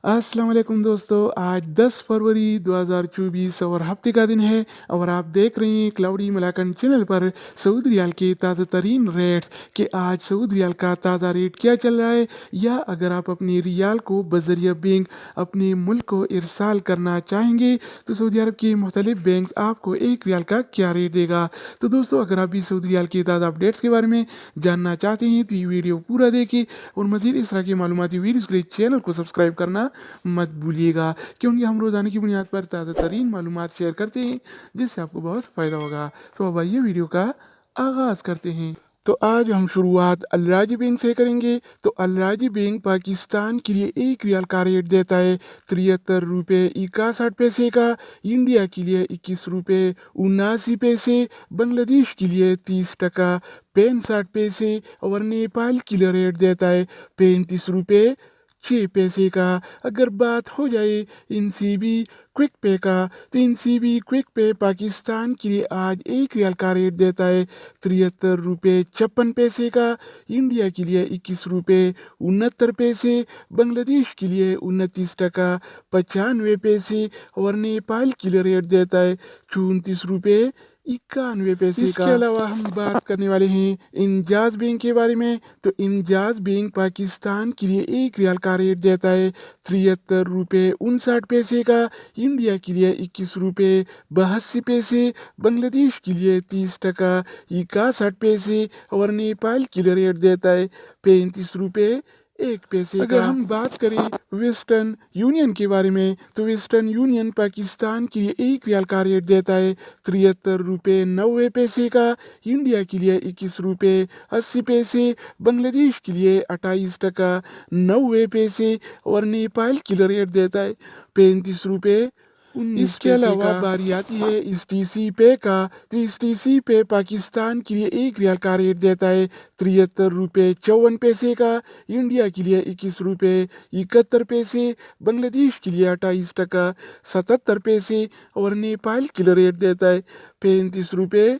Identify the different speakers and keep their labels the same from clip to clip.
Speaker 1: अस्सलाम वालेकुम दोस्तों। आज 10 फरवरी 2024 और हफ्ते का दिन है और आप देख रहे हैं क्लाउडी मलाकन चैनल पर सऊदी रियाल के ताज़ा तरीन रेट्स कि आज सऊदी रियाल का ताज़ा रेट क्या चल रहा है, या अगर आप अपने रियाल को बजरिया बैंक अपने मुल्क को इरसाल करना चाहेंगे तो सऊदी अरब के मुख्तलिफ बैंक आपको एक रियाल का क्या रेट देगा। तो दोस्तों, अगर आप भी सऊदी रियाल के ताज़ा अपडेट्स के बारे में जानना चाहते हैं तो ये वीडियो पूरा देखें और मज़ीद इस तरह की मालूमाती वीडियोज़ के लिए चैनल को सब्सक्राइब करना मत भूलिएगा, क्योंकि हम रोज़ाना की बुनियाद पर ताज़ा तरीन मालूमात शेयर करते हैं जिससे आपको बहुत फ़ायदा होगा। तो अब आइए वीडियो का आगाज़ करते हैं। तो आज हम शुरुआत अल राजी बैंक से करेंगे। तो अल राजी बैंक पाकिस्तान के लिए एक रियाल का रेट देता है 73 रुपये 61 पैसे का, इंडिया के लिए 21 रुपये 79 पैसे, बांग्लादेश के लिए 30 टका 65 पैसे और नेपाल के लिए रेट देता है 35 रुपये 6 पैसे का। अगर बात हो जाए इनसीबी क्विक पे का, तो इनसीबी क्विक पे पाकिस्तान के लिए आज एक रियाल का रेट देता है 73 रुपये 56 पैसे का, इंडिया के लिए 21 रुपये 69 पैसे, बांग्लादेश के लिए 29 टका 95 पैसे और नेपाल के लिए रेट देता है 34 रुपये 91 पैसे का। इसके अलावा हम बात करने वाले हैं इंजाज बैंक के बारे में। तो इंजाज बैंक पाकिस्तान के लिए एक रियाल का रेट देता है 73 रुपये 59 पैसे का, इंडिया के लिए 21 रुपये 82 पैसे, बांग्लादेश के लिए 30 टका 61 पैसे और नेपाल के लिए रेट देता है 35 रुपये 1 पैसे का। अगर हम बात करें वेस्टर्न यूनियन के बारे में, तो वेस्टर्न यूनियन पाकिस्तान के लिए एक रियाल का रेट देता है 73 रुपये 90 पैसे का, इंडिया के लिए 21 रुपये 80 पैसे, बांग्लादेश के लिए 28 टका 90 पैसे और नेपाल के लिए रेट देता है 35 रुपये 19 इसके अलावा बारी आती है इस टीसी पे का। तो इस टीसी पे पाकिस्तान के लिए एक रियाल का रेट देता है 73 रुपये 54 पैसे का, इंडिया के लिए 21 रुपये 71 पैसे, बांग्लादेश के लिए 28 टका 77 पैसे और नेपाल के लिए रेट देता है 35 रुपये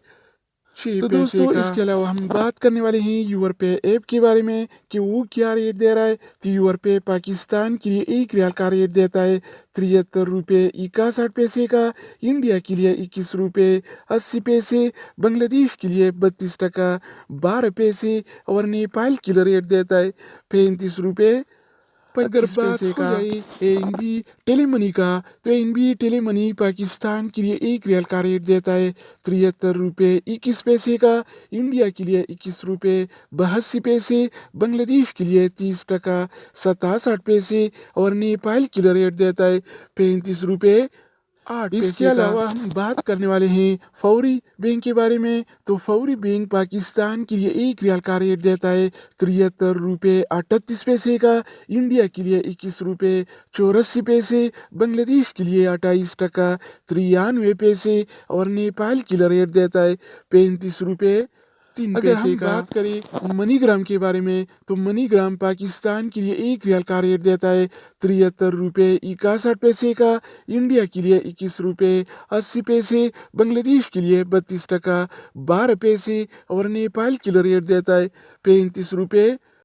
Speaker 1: 6 पैसे दोस्तों का। इसके अलावा हम बात करने वाले हैं यूर पे ऐप के बारे में कि वो क्या रेट दे रहा है। तो यूर पे पाकिस्तान के लिए एक रियाल का रेट देता है 73 रुपये 61 पैसे का, इंडिया के लिए 21 रुपये 80 पैसे, बांग्लादेश के लिए 32 टका 12 पैसे और नेपाल के लिए रेट देता है 35 रुपये 25 पैसे का। एनबी टेलीमनी का, तो एनबी टेलीमनी पाकिस्तान के लिए एक रियाल का रेट देता है 73 रुपये 21 पैसे का, इंडिया के लिए 21 रुपये 82 पैसे, बांग्लादेश के लिए 30 टका 67 पैसे और नेपाल के लिए रेट देता है 35 रुपये 8 पैसे। इसके अलावा हम बात करने वाले हैं फौरी बैंक के बारे में। तो फौरी बैंक पाकिस्तान के लिए एक रियाल का रेट देता है 73 रुपये 38 पैसे का, इंडिया के लिए 21 रुपये 84 पैसे, बांग्लादेश के लिए 28 टका 93 पैसे और नेपाल के लिए रेट देता है 35 रुपये 3 पैसे का। अगर हम बात करें मनीग्राम के बारे में, तो मनीग्राम पाकिस्तान के लिए एक रियाल का रेट देता है 73 रुपये 61 पैसे का, इंडिया के लिए 21 रुपये 80 पैसे, बांग्लादेश के लिए 32 टका 12 पैसे और नेपाल के लिए रेट देता है 35 रुपये